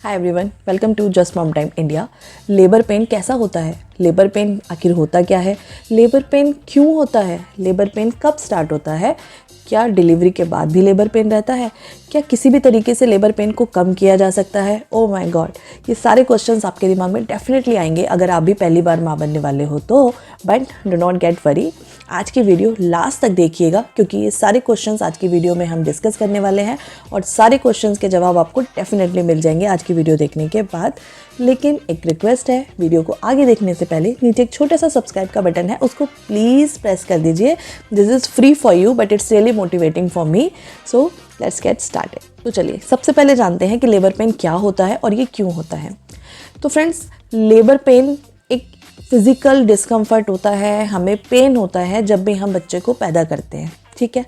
Hi everyone, welcome to just mom time India. Labour pain कैसा होता है? Labour pain आखिर होता क्या है? लेबर पेन क्यों होता है? लेबर पेन कब स्टार्ट होता है? क्या डिलीवरी के बाद भी लेबर पेन रहता है? क्या किसी भी तरीके से लेबर पेन को कम किया जा सकता है? ओह माय गॉड, ये सारे क्वेश्चंस आपके दिमाग में डेफिनेटली आएंगे अगर आप भी पहली बार माँ बनने वाले हो तो। But do not gate worry, आज की वीडियो लास्ट तक देखिएगा क्योंकि ये सारे क्वेश्चंस आज की वीडियो में हम डिस्कस करने वाले हैं और सारे क्वेश्चंस के जवाब आपको डेफिनेटली मिल जाएंगे आज की वीडियो देखने के बाद। लेकिन एक रिक्वेस्ट है, वीडियो को आगे देखने से पहले नीचे एक छोटा सा सब्सक्राइब का बटन है, उसको प्लीज़ प्रेस कर दीजिए। This is free for you but it's really motivating for me. So let's get started. तो चलिए सबसे पहले जानते हैं कि लेबर पेन क्या होता है और ये क्यों होता है। तो फ्रेंड्स, लेबर पेन एक फिज़िकल डिस्कम्फर्ट होता है, हमें पेन होता है जब भी हम बच्चे को पैदा करते हैं, ठीक है।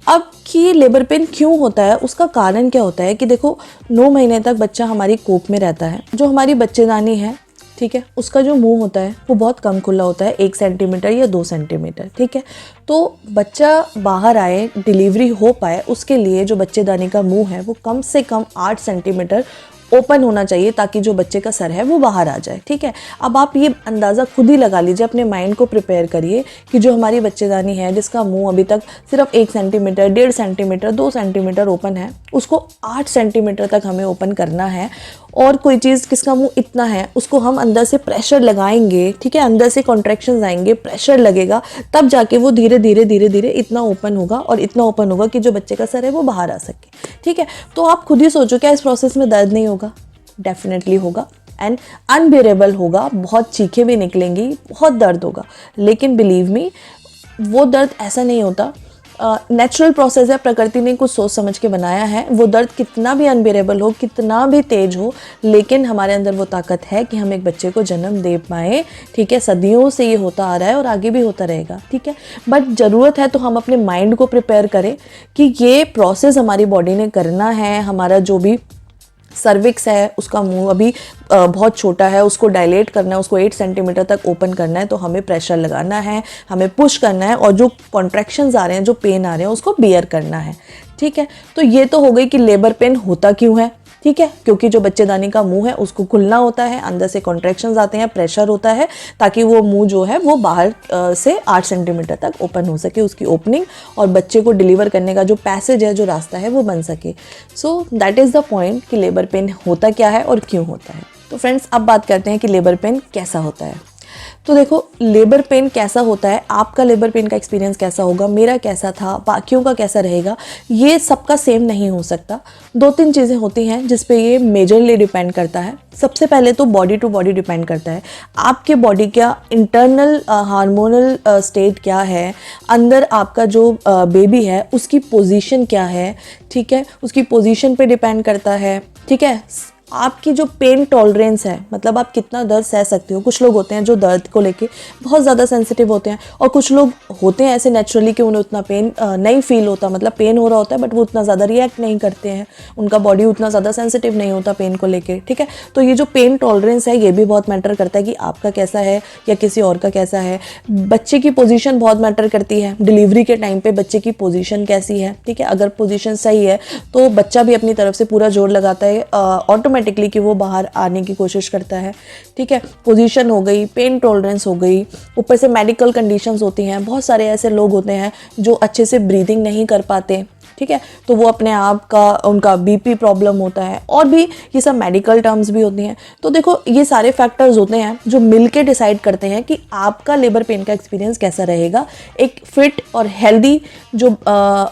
अब कि लेबर पेन क्यों होता है, उसका कारण क्या होता है कि देखो 9 महीने तक बच्चा हमारी कोख में रहता है। जो हमारी बच्चेदानी है, ठीक है, उसका जो मुंह होता है वो बहुत कम खुला होता है, 1 सेंटीमीटर या 2 सेंटीमीटर, ठीक है। तो बच्चा बाहर आए, डिलीवरी हो पाए, उसके लिए जो बच्चेदानी का मुंह है वो कम से कम 8 सेंटीमीटर ओपन होना चाहिए ताकि जो बच्चे का सर है वो बाहर आ जाए, ठीक है। अब आप ये अंदाज़ा खुद ही लगा लीजिए, अपने माइंड को प्रिपेयर करिए कि जो हमारी बच्चेदानी है जिसका मुंह अभी तक सिर्फ 1 सेंटीमीटर, 1.5 सेंटीमीटर, 2 सेंटीमीटर ओपन है, उसको 8 सेंटीमीटर तक हमें ओपन करना है। और कोई चीज़ किसका मुंह इतना है उसको हम अंदर से प्रेशर लगाएंगे, ठीक है, अंदर से कॉन्ट्रैक्शंस आएंगे, प्रेशर लगेगा, तब जाके वो धीरे धीरे इतना ओपन होगा और इतना ओपन होगा कि जो बच्चे का सर है वो बाहर आ सके, ठीक है। तो आप खुद ही सोचो, क्या इस प्रोसेस में दर्द नहीं होगा? डेफिनेटली होगा एंड अनबेरेबल होगा, बहुत चीखें भी निकलेंगी, बहुत दर्द होगा। लेकिन बिलीव मी, वो दर्द ऐसा नहीं होता, नेचुरल प्रोसेस है, प्रकृति ने कुछ सोच समझ के बनाया है। वो दर्द कितना भी अनबेरेबल हो, कितना भी तेज हो, लेकिन हमारे अंदर वो ताकत है कि हम एक बच्चे को जन्म दे पाएँ, ठीक है। सदियों से ये होता आ रहा है और आगे भी होता रहेगा, ठीक है। बट ज़रूरत है तो हम अपने माइंड को प्रिपेयर करें कि ये प्रोसेस हमारी बॉडी ने करना है। हमारा जो भी सर्विक्स है उसका मुंह अभी बहुत छोटा है, उसको डायलेट करना है, उसको 8 सेंटीमीटर तक ओपन करना है, तो हमें प्रेशर लगाना है, हमें पुश करना है और जो कॉन्ट्रैक्शंस आ रहे हैं, जो पेन आ रहे हैं, उसको बियर करना है, ठीक है। तो ये तो हो गई कि लेबर पेन होता क्यों है, ठीक है। क्योंकि जो बच्चेदानी का मुंह है उसको खुलना होता है, अंदर से कॉन्ट्रैक्शंस आते हैं, प्रेशर होता है ताकि वो मुंह जो है वो बाहर से 8 सेंटीमीटर तक ओपन हो सके, उसकी ओपनिंग, और बच्चे को डिलीवर करने का जो पैसेज है, जो रास्ता है, वो बन सके। So that is the point कि लेबर पेन होता क्या है और क्यों होता है। तो फ्रेंड्स, अब बात करते हैं कि लेबर पेन कैसा होता है। तो देखो, लेबर पेन कैसा होता है, आपका लेबर पेन का एक्सपीरियंस कैसा होगा, मेरा कैसा था, बाकियों का कैसा रहेगा, ये सबका सेम नहीं हो सकता। 2-3 चीज़ें होती हैं जिस पे ये मेजरली डिपेंड करता है। सबसे पहले तो बॉडी टू बॉडी डिपेंड करता है, आपके बॉडी का इंटरनल हार्मोनल स्टेट क्या है, अंदर आपका जो बेबी है उसकी पोजीशन क्या है, ठीक है, उसकी पोजीशन पे डिपेंड करता है, ठीक है। आपकी जो पेन टॉलरेंस है, मतलब आप कितना दर्द सह सकते हो। कुछ लोग होते हैं जो दर्द को लेके बहुत ज़्यादा सेंसिटिव होते हैं और कुछ लोग होते हैं ऐसे नेचुरली कि उन्हें उतना पेन नहीं फील होता, मतलब पेन हो रहा होता है बट वो उतना ज़्यादा रिएक्ट नहीं करते हैं, उनका बॉडी उतना ज़्यादा सेंसिटिव नहीं होता पेन को लेके, ठीक है। तो ये जो पेन टॉलरेंस है ये भी बहुत मैटर करता है कि आपका कैसा है या किसी और का कैसा है। बच्चे की पोजीशन बहुत मैटर करती है, डिलीवरी के टाइम पे बच्चे की पोजीशन कैसी है, ठीक है। अगर पोजीशन सही है तो बच्चा भी अपनी तरफ से पूरा जोर लगाता है ऑटोमेटिकली कि वो बाहर आने की कोशिश करता है, ठीक है। पोजीशन हो गई, पेन टॉलरेंस हो गई, ऊपर से मेडिकल कंडीशंस होती हैं। बहुत सारे ऐसे लोग होते हैं जो अच्छे से ब्रीदिंग नहीं कर पाते, ठीक है, तो वो अपने आप का, उनका बीपी प्रॉब्लम होता है, और भी ये सब मेडिकल टर्म्स भी होती हैं। तो देखो, ये सारे फैक्टर्स होते हैं जो मिलके डिसाइड करते हैं कि आपका लेबर पेन का एक्सपीरियंस कैसा रहेगा। एक फिट और हेल्दी जो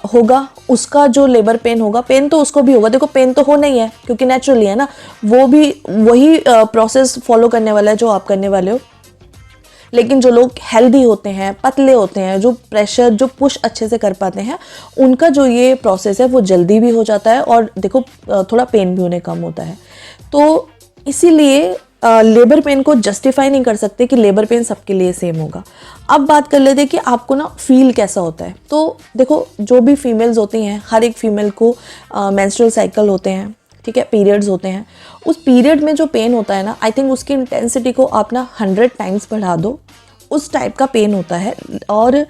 होगा उसका जो लेबर पेन होगा, पेन तो उसको भी होगा, देखो पेन तो होना ही है क्योंकि नेचुरली है ना, वो भी वही प्रोसेस फॉलो करने वाला है जो आप करने वाले हो। लेकिन जो लोग हेल्दी होते हैं, पतले होते हैं, जो प्रेशर, जो पुश अच्छे से कर पाते हैं, उनका जो ये प्रोसेस है वो जल्दी भी हो जाता है और देखो थोड़ा पेन भी उन्हें कम होता है। तो इसीलिए लेबर पेन को जस्टिफाई नहीं कर सकते कि लेबर पेन सबके लिए सेम होगा। अब बात कर लेते हैं कि आपको ना फील कैसा होता है। तो देखो, जो भी फीमेल्स होती हैं, हर एक फीमेल को मेंस्ट्रुअल साइकिल होते हैं, ठीक है, पीरियड्स होते हैं। उस पीरियड में जो पेन होता है ना, आई थिंक उसकी इंटेंसिटी को आप ना 100 टाइम्स बढ़ा दो, उस टाइप का पेन होता है। और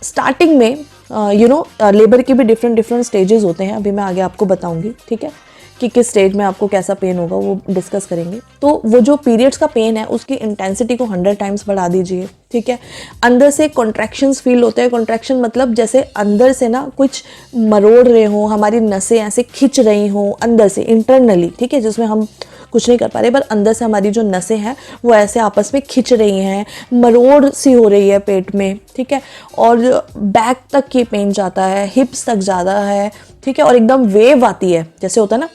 स्टार्टिंग में लेबर के भी डिफरेंट स्टेजेस होते हैं, अभी मैं आगे आपको बताऊंगी, ठीक है, कि किस स्टेज में आपको कैसा पेन होगा, वो डिस्कस करेंगे। तो वो जो पीरियड्स का पेन है उसकी इंटेंसिटी को 100 टाइम्स बढ़ा दीजिए, ठीक है। अंदर से कॉन्ट्रैक्शंस फील होते हैं। कॉन्ट्रैक्शन मतलब जैसे अंदर से ना कुछ मरोड़ रहे हों, हमारी नसें ऐसे खिंच रही हों अंदर से, इंटरनली, ठीक है, जिसमें हम कुछ नहीं कर पा रहे, पर अंदर से हमारी जो नसें हैं वो ऐसे आपस में खिंच रही हैं, मरोड़ सी हो रही है पेट में, ठीक है। और बैक तक ये पेन जाता है, हिप्स तक ज़्यादा है, ठीक है। और एकदम वेव आती है, जैसे होता है ना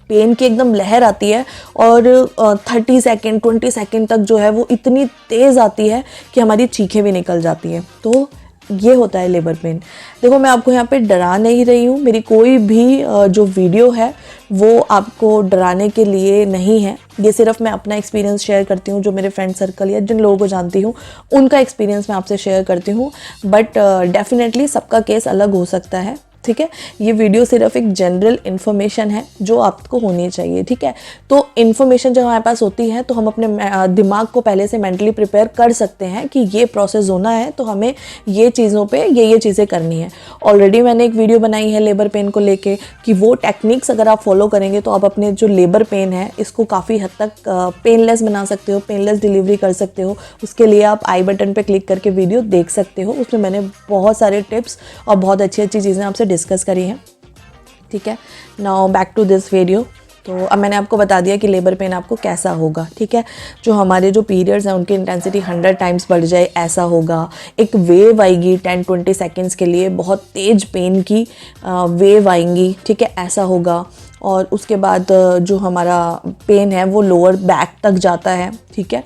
पेन की एकदम लहर आती है, और 30 सेकेंड 20 सेकेंड तक जो है वो इतनी तेज़ आती है कि हमारी चीखें भी निकल जाती हैं। तो ये होता है लेबर पेन। देखो, मैं आपको यहाँ पे डरा नहीं रही हूँ, मेरी कोई भी जो वीडियो है वो आपको डराने के लिए नहीं है। ये सिर्फ मैं अपना एक्सपीरियंस शेयर करती हूँ, जो मेरे फ्रेंड सर्कल या जिन लोगों को जानती हूँ उनका एक्सपीरियंस मैं आपसे शेयर करती हूँ। बट डेफिनेटली सबका केस अलग हो सकता है, ठीक है। ये वीडियो सिर्फ एक जनरल इन्फॉर्मेशन है जो आपको होनी चाहिए, ठीक है। तो इन्फॉर्मेशन जब हमारे पास होती है तो हम अपने दिमाग को पहले से मेंटली प्रिपेयर कर सकते हैं कि ये प्रोसेस होना है, तो हमें ये चीज़ों पे ये चीज़ें करनी है। ऑलरेडी मैंने एक वीडियो बनाई है लेबर पेन को लेके कि वो टेक्निक्स अगर आप फॉलो करेंगे तो आप अपने जो लेबर पेन है इसको काफ़ी हद तक पेनलेस बना सकते हो, पेनलेस डिलीवरी कर सकते हो। उसके लिए आप आई बटन पर क्लिक करके वीडियो देख सकते हो। उसमें मैंने बहुत सारे टिप्स और बहुत अच्छी अच्छी चीज़ें आपसे डिस्कस करी है, ठीक है। Now back to this video. तो अब मैंने आपको बता दिया कि लेबर पेन आपको कैसा होगा, ठीक है। जो हमारे जो पीरियड्स हैं उनकी इंटेंसिटी 100 टाइम्स बढ़ जाए ऐसा होगा। एक वेव आएगी 10-20 सेकेंड्स के लिए, बहुत तेज़ पेन की वेव आएंगी, ठीक है, ऐसा होगा। और उसके बाद जो हमारा पेन है वो लोअर बैक तक जाता है, ठीक है।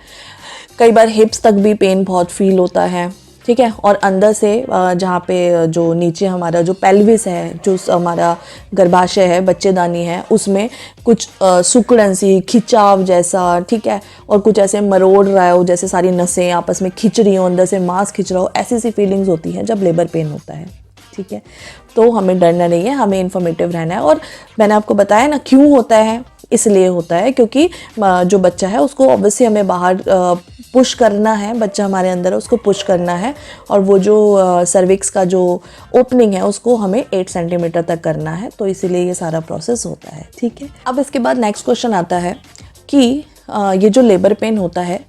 कई बार हिप्स तक भी पेन बहुत फील होता है, ठीक है। और अंदर से जहाँ पे जो नीचे हमारा जो पेल्विस है, जो हमारा गर्भाशय है, बच्चेदानी है, उसमें कुछ सुकड़न सी, खिंचाव जैसा, ठीक है। और कुछ ऐसे मरोड़ रहा हो, जैसे सारी नसें आपस में खिंच रही हो, अंदर से मांस खिंच रहा हो, ऐसी सी फीलिंग्स होती हैं जब लेबर पेन होता है, ठीक है। तो हमें डरना नहीं है, हमें इन्फॉर्मेटिव रहना है। और मैंने आपको बताया ना क्यों होता है, इसलिए होता है क्योंकि जो बच्चा है उसको ऑब्वियसली हमें बाहर पुश करना है, बच्चा हमारे अंदर है उसको पुश करना है। और वो जो सर्विक्स का जो ओपनिंग है उसको हमें 8 सेंटीमीटर तक करना है, तो इसीलिए ये सारा प्रोसेस होता है, ठीक है। अब इसके बाद नेक्स्ट क्वेश्चन आता है कि ये जो लेबर पेन होता है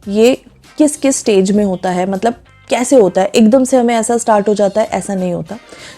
ये किस किस स्टेज में होता है, मतलब कैसे होता है। एकदम से हमें ऐसा स्टार्ट हो जाता है, ऐसा नहीं होता।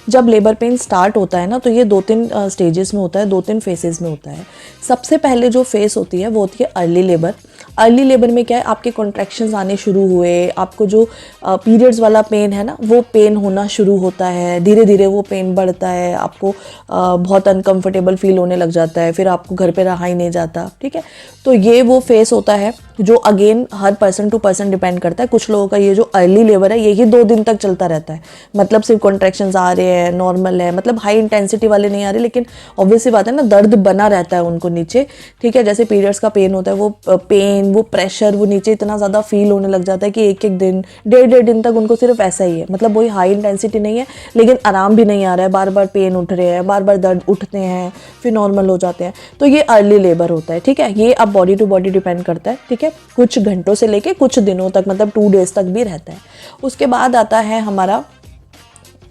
जब लेबर पेन स्टार्ट होता है ना तो ये 2-3 स्टेजेस में होता है, 2-3 फेसेस में होता है। सबसे पहले जो फेस होती है वो होती है अर्ली लेबर। अर्ली लेबर में क्या है, आपके कॉन्ट्रैक्शंस आने शुरू हुए, आपको जो पीरियड्स वाला पेन है ना वो पेन होना शुरू होता है, धीरे धीरे वो पेन बढ़ता है, आपको बहुत अनकंफर्टेबल फील होने लग जाता है, फिर आपको घर पे रहा ही नहीं जाता, ठीक है। तो ये वो फेस होता है जो अगेन हर पर्सन टू पर्सन डिपेंड करता है। कुछ लोगों का ये जो अर्ली लेबर है यही 2 दिन तक चलता रहता है, मतलब सिर्फ कॉन्ट्रैक्शंस आ रहे हैं, नॉर्मल है, मतलब हाई इंटेंसिटी वाले नहीं आ रहे, लेकिन ऑब्वियसली बात है ना दर्द बना रहता है उनको नीचे, ठीक है। जैसे पीरियड्स का पेन होता है वो पेन, वो प्रेशर, वो नीचे इतना ज़्यादा फील होने लग जाता है कि एक दिन, 1.5 दिन तक उनको सिर्फ ऐसा ही है, मतलब वही हाई इंटेंसिटी नहीं है लेकिन आराम भी नहीं आ रहा है, बार बार पेन उठ रहे हैं, बार बार दर्द उठते हैं, फिर नॉर्मल हो जाते हैं। तो ये अर्ली लेबर होता है, ठीक है। ये अब बॉडी टू बॉडी डिपेंड करता है, ठीक है। कुछ घंटों से लेके कुछ दिनों तक, मतलब 2 डेज तक भी रहता है। उसके बाद आता है हमारा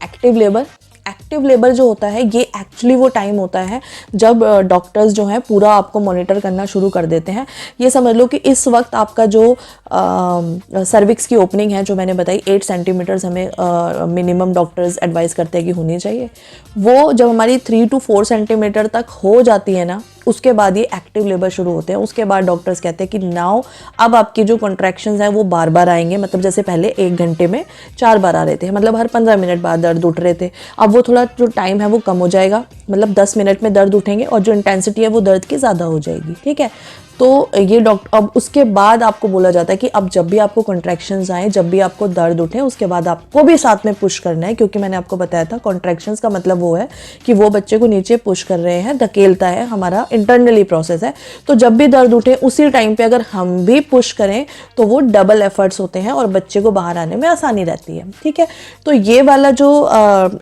एक्टिव लेबर। एक्टिव लेबर जो होता है ये एक्चुअली वो टाइम होता है जब डॉक्टर्स जो हैं पूरा आपको मॉनिटर करना शुरू कर देते हैं। ये समझ लो कि इस वक्त आपका जो सर्विक्स की ओपनिंग है जो मैंने बताई 8 सेंटीमीटर्स हमें मिनिमम डॉक्टर्स एडवाइस करते हैं कि होनी चाहिए, वो जब हमारी 3 to 4 सेंटीमीटर तक हो जाती है ना उसके बाद ये एक्टिव लेबर शुरू होते हैं। उसके बाद डॉक्टर्स कहते हैं कि नाउ अब आपकी जो कॉन्ट्रैक्शंस हैं वो बार बार आएंगे, मतलब जैसे पहले 1 घंटे में 4 बार आ रहे थे, मतलब हर 15 मिनट बाद दर्द उठ रहे थे, अब वो थोड़ा जो टाइम है वो कम हो जाएगा, मतलब 10 मिनट में दर्द उठेंगे और जो इंटेंसिटी है वो दर्द की ज़्यादा हो जाएगी, ठीक है। तो ये डॉक्टर अब उसके बाद आपको बोला जाता है कि अब जब भी आपको कॉन्ट्रैक्शंस आए, जब भी आपको दर्द उठे, उसके बाद आपको भी साथ में पुश करना है, क्योंकि मैंने आपको बताया था कॉन्ट्रैक्शंस का मतलब वो है कि वो बच्चे को नीचे पुश कर रहे हैं, धकेलता है, हमारा इंटरनली प्रोसेस है। तो जब भी दर्द उठे उसी टाइम पे अगर हम भी पुश करें तो वो डबल एफर्ट्स होते हैं और बच्चे को बाहर आने में आसानी रहती है, ठीक है। तो ये वाला जो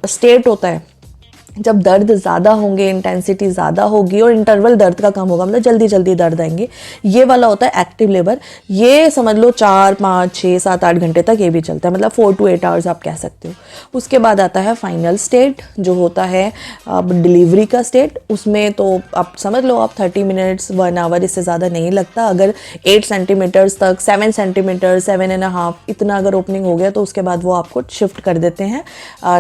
स्टेट होता है जब दर्द ज़्यादा होंगे, इंटेंसिटी ज़्यादा होगी और इंटरवल दर्द का कम होगा, मतलब जल्दी जल्दी दर्द आएंगे, ये वाला होता है एक्टिव लेबर। ये समझ लो 4, 5, 6, 7, 8 घंटे तक ये भी चलता है, मतलब 4 to 8 आवर्स आप कह सकते हो। उसके बाद आता है फाइनल स्टेट, जो होता है अब डिलीवरी का स्टेट। उसमें तो आप समझ लो आप 30 मिनट्स 1 आवर, इससे ज़्यादा नहीं लगता। अगर 8 सेंटीमीटर्स तक, 7 सेंटीमीटर, 7.5 इतना अगर ओपनिंग हो गया तो उसके बाद वो आपको शिफ्ट कर देते हैं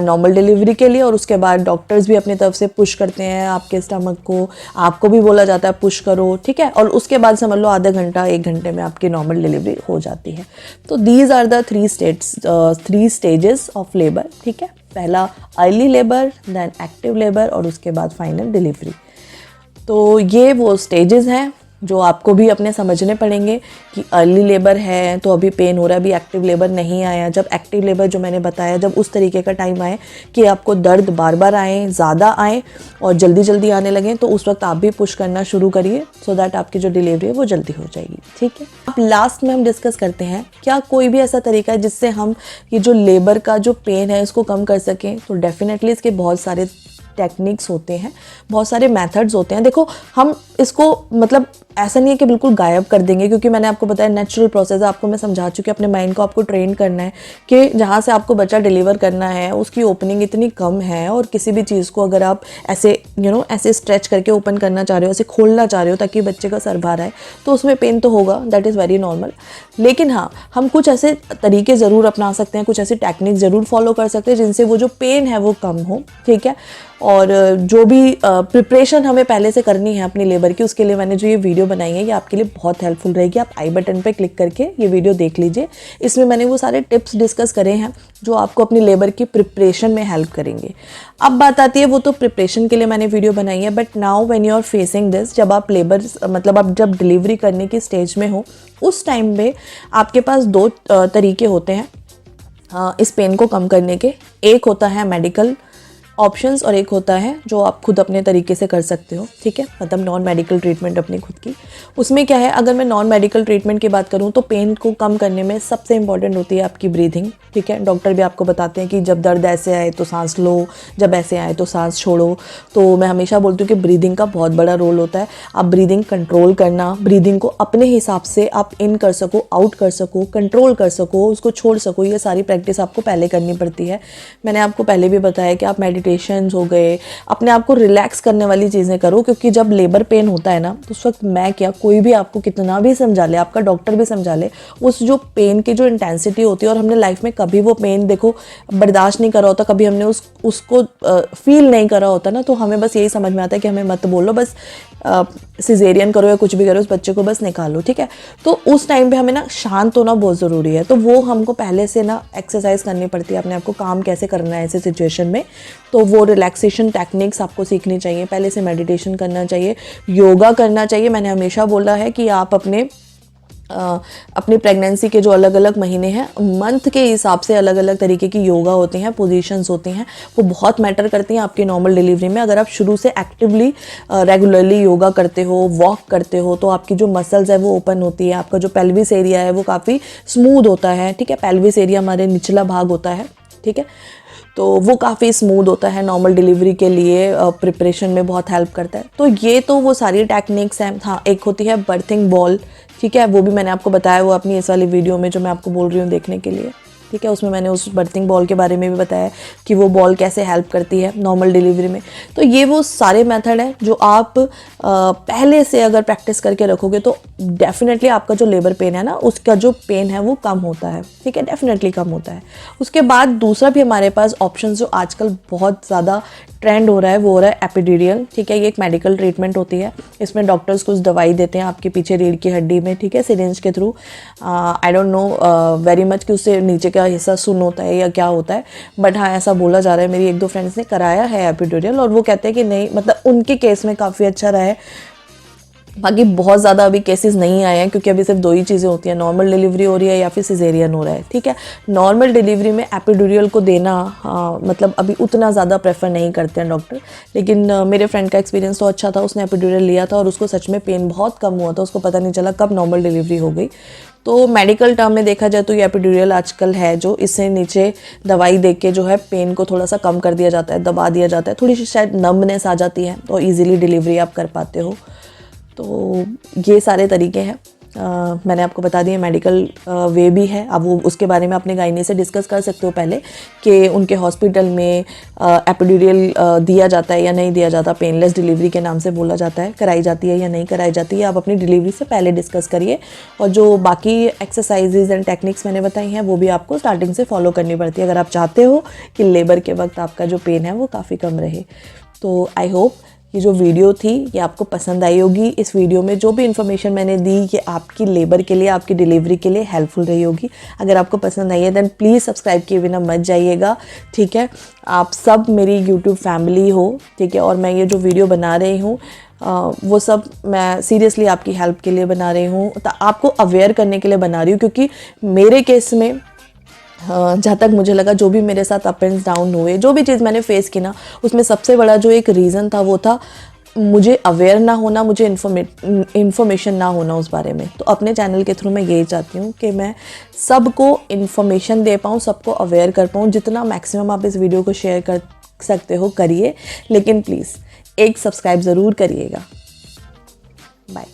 नॉर्मल डिलीवरी के लिए। और उसके बाद डॉक्टर्स भी अपनी तरफ से पुश करते हैं आपके स्टमक को, आपको भी बोला जाता है पुश करो, ठीक है। और उसके बाद समझ लो आधा घंटा 1 घंटे में आपकी नॉर्मल डिलीवरी हो जाती है। तो these are the 3 stages of labour, ठीक है। पहला early labour, then active labour और उसके बाद फाइनल डिलीवरी। तो ये वो स्टेजेस हैं जो आपको भी अपने समझने पड़ेंगे कि अर्ली लेबर है तो अभी पेन हो रहा है, अभी एक्टिव लेबर नहीं आया। जब एक्टिव लेबर जो मैंने बताया, जब उस तरीके का टाइम आए कि आपको दर्द बार बार आए, ज़्यादा आए और जल्दी जल्दी आने लगे, तो उस वक्त आप भी पुश करना शुरू करिए सो दैट आपकी जो डिलीवरी है वो जल्दी हो जाएगी, ठीक है। अब लास्ट में हम डिस्कस करते हैं क्या कोई भी ऐसा तरीका है जिससे हम ये जो लेबर का जो पेन है इसको कम कर सकें। तो डेफिनेटली इसके बहुत सारे टेक्निक्स होते हैं, बहुत सारे मेथड्स होते हैं। देखो हम इसको मतलब ऐसा नहीं है कि बिल्कुल गायब कर देंगे, क्योंकि मैंने आपको बताया नेचुरल प्रोसेस है, आपको मैं समझा चुकी हूँ। अपने माइंड को आपको ट्रेन करना है कि जहाँ से आपको बच्चा डिलीवर करना है उसकी ओपनिंग इतनी कम है, और किसी भी चीज़ को अगर आप ऐसे ऐसे स्ट्रेच करके ओपन करना चाह रहे हो, ऐसे खोलना चाह रहे हो ताकि बच्चे का सर बाहर आए, तो उसमें पेन तो होगा, दैट इज़ वेरी नॉर्मल। लेकिन हाँ, हम कुछ ऐसे तरीके ज़रूर अपना सकते हैं, कुछ ऐसी टेक्निक ज़रूर फॉलो कर सकते हैं जिनसे वो जो पेन है वो कम हो, ठीक है। और जो भी प्रिपरेशन हमें पहले से करनी है अपनी लेबर की, उसके लिए मैंने जो ये वीडियो बनाई है ये आपके लिए बहुत हेल्पफुल रहेगी। आप आई बटन पे क्लिक करके ये वीडियो देख लीजिए। इसमें मैंने वो सारे टिप्स डिस्कस करे हैं जो आपको अपनी लेबर की प्रिपरेशन में हेल्प करेंगे। अब बात आती है, वो तो प्रिपरेशन के लिए मैंने वीडियो बनाई है, but now when you are facing this, जब आप लेबर मतलब आप जब डिलीवरी करने की स्टेज में हो, उस टाइम पे आपके पास 2 तरीके होते हैं इस पेन को कम करने के। एक होता है मेडिकल ऑप्शंस और एक होता है जो आप खुद अपने तरीके से कर सकते हो, ठीक है, मतलब नॉन मेडिकल ट्रीटमेंट अपनी खुद की। उसमें क्या है, अगर मैं नॉन मेडिकल ट्रीटमेंट की बात करूँ तो पेन को कम करने में सबसे इंपॉर्टेंट होती है आपकी ब्रीथिंग, ठीक है। डॉक्टर भी आपको बताते हैं कि जब दर्द ऐसे आए तो सांस लो, जब ऐसे आए तो सांस छोड़ो। तो मैं हमेशा बोलती हूँ कि ब्रीदिंग का बहुत बड़ा रोल होता है। आप ब्रीदिंग कंट्रोल करना, ब्रीदिंग को अपने हिसाब से आप इन कर सको, आउट कर सको, कंट्रोल कर सको, उसको छोड़ सको, ये सारी प्रैक्टिस आपको पहले करनी पड़ती है। मैंने आपको पहले भी बताया कि आप मेडिटेशंस हो गए, अपने आप को रिलैक्स करने वाली चीज़ें करो, क्योंकि जब लेबर पेन होता है ना, तो उस वक्त मैं क्या, कोई भी आपको कितना भी समझा ले, आपका डॉक्टर भी समझा ले, उस जो पेन की जो इंटेंसिटी होती है, और हमने लाइफ में कभी वो पेन देखो बर्दाश्त नहीं करा होता, कभी हमने उसको फील नहीं करा होता ना, तो हमें बस यही समझ में आता है कि हमें मत बोलो, बस सिजेरियन करो या कुछ भी करो, उस बच्चे को बस निकालो, ठीक है। तो उस टाइम पे हमें ना शांत होना बहुत ज़रूरी है। तो वो हमको पहले से ना एक्सरसाइज करनी पड़ती है, अपने आप को काम कैसे करना है ऐसे सिचुएशन में। तो वो रिलैक्सेशन टेक्निक्स आपको सीखनी चाहिए, पहले से मेडिटेशन करना चाहिए, योगा करना चाहिए। मैंने हमेशा बोला है कि आप अपनी प्रेगनेंसी के जो अलग अलग महीने हैं, मंथ के हिसाब से अलग अलग तरीके की योगा होती हैं, पोजीशंस होती हैं, वो बहुत मैटर करती हैं आपकी नॉर्मल डिलीवरी में। अगर आप शुरू से एक्टिवली रेगुलरली योगा करते हो, वॉक करते हो, तो आपकी जो मसल्स है वो ओपन होती है, आपका जो पेल्विस एरिया है वो काफ़ी स्मूथ होता है, ठीक है। पेल्विस एरिया हमारे निचला भाग होता है, ठीक है, तो वो काफ़ी स्मूथ होता है, नॉर्मल डिलीवरी के लिए प्रिपरेशन में बहुत हेल्प करता है। तो ये तो वो सारी टेक्निक्स हैं। हाँ, एक होती है बर्थिंग बॉल, ठीक है, वो भी मैंने आपको बताया, वो अपनी इस वाली वीडियो में जो मैं आपको बोल रही हूँ देखने के लिए, ठीक है। उसमें मैंने उस बर्थिंग बॉल के बारे में भी बताया कि वो बॉल कैसे हेल्प करती है नॉर्मल डिलीवरी में। तो ये वो सारे मेथड हैं जो आप पहले से अगर प्रैक्टिस करके रखोगे तो डेफिनेटली आपका जो लेबर पेन है ना, उसका जो पेन है वो कम होता है, ठीक है, डेफिनेटली कम होता है। उसके बाद दूसरा भी हमारे पास ऑप्शन जो आजकल बहुत ज़्यादा ट्रेंड हो रहा है वो हो रहा है एपिड्यूरल, ठीक है। ये एक मेडिकल ट्रीटमेंट होती है, इसमें डॉक्टर्स कुछ दवाई देते हैं आपके पीछे रीढ़ की हड्डी में, ठीक है, सिरिंज के through. I don't know very much कि उससे नीचे का हिस्सा सुन होता है या क्या होता है, बट हाँ ऐसा बोला जा रहा है। मेरी 1-2 फ्रेंड्स ने कराया है एपिड्यूरल और वो कहते हैं कि नहीं, मतलब उनके केस में काफ़ी अच्छा रहा है। बाकी बहुत ज़्यादा अभी केसेस नहीं आए हैं, क्योंकि अभी सिर्फ 2 ही चीज़ें होती हैं, नॉर्मल डिलीवरी हो रही है या फिर सिजेरियन हो रहा है, ठीक है। नॉर्मल डिलीवरी में एपिड्यूरल को देना मतलब अभी उतना ज़्यादा प्रेफर नहीं करते हैं डॉक्टर, लेकिन मेरे फ्रेंड का एक्सपीरियंस तो अच्छा था, उसने एपिड्यूरल लिया था और उसको सच में पेन बहुत कम हुआ था, उसको पता नहीं चला कब नॉर्मल डिलीवरी हो गई। तो मेडिकल टर्म में देखा जाए तो ये एपिड्यूरल आजकल है जो, इससे नीचे दवाई दे के जो है पेन को थोड़ा सा कम कर दिया जाता है, दबा दिया जाता है, थोड़ी सी शायद नम्बनेस आ जाती है तो ईजिली डिलीवरी आप कर पाते हो। तो ये सारे तरीके हैं, मैंने आपको बता दिए। मेडिकल वे भी है, अब वो उसके बारे में अपने गायनी से डिस्कस कर सकते हो पहले कि उनके हॉस्पिटल में एपिड्यूरल दिया जाता है या नहीं दिया जाता, पेनलेस डिलीवरी के नाम से बोला जाता है, कराई जाती है या नहीं कराई जाती है, आप अपनी डिलीवरी से पहले डिस्कस करिए। और जो बाकी एक्सरसाइजेज एंड टेक्निक्स मैंने बताई हैं वो भी आपको स्टार्टिंग से फॉलो करनी पड़ती है, अगर आप चाहते हो कि लेबर के वक्त आपका जो पेन है वो काफ़ी कम रहे। तो आई होप ये जो वीडियो थी ये आपको पसंद आई होगी। इस वीडियो में जो भी इन्फॉर्मेशन मैंने दी ये आपकी लेबर के लिए, आपकी डिलीवरी के लिए हेल्पफुल रही होगी। अगर आपको पसंद आई है देन प्लीज़ सब्सक्राइब किए बिना मत जाइएगा, ठीक है। आप सब मेरी यूट्यूब फैमिली हो, ठीक है, और मैं ये जो वीडियो बना रही हूँ वो सब मैं सीरियसली आपकी हेल्प के लिए बना रही हूँ, तो आपको अवेयर करने के लिए बना रही हूँ, क्योंकि मेरे केस में जहाँ तक मुझे लगा जो भी मेरे साथ अप एंड डाउन हुए, जो भी चीज़ मैंने फेस की ना, उसमें सबसे बड़ा जो एक रीज़न था वो था मुझे अवेयर ना होना, मुझे इन्फॉर्मेशन ना होना उस बारे में। तो अपने चैनल के थ्रू मैं यही चाहती हूँ कि मैं सबको इन्फॉर्मेशन दे पाऊँ, सबको अवेयर कर पाऊँ। जितना मैक्सिमम आप इस वीडियो को शेयर कर सकते हो करिए, लेकिन प्लीज़ एक सब्सक्राइब ज़रूर करिएगा। बाय।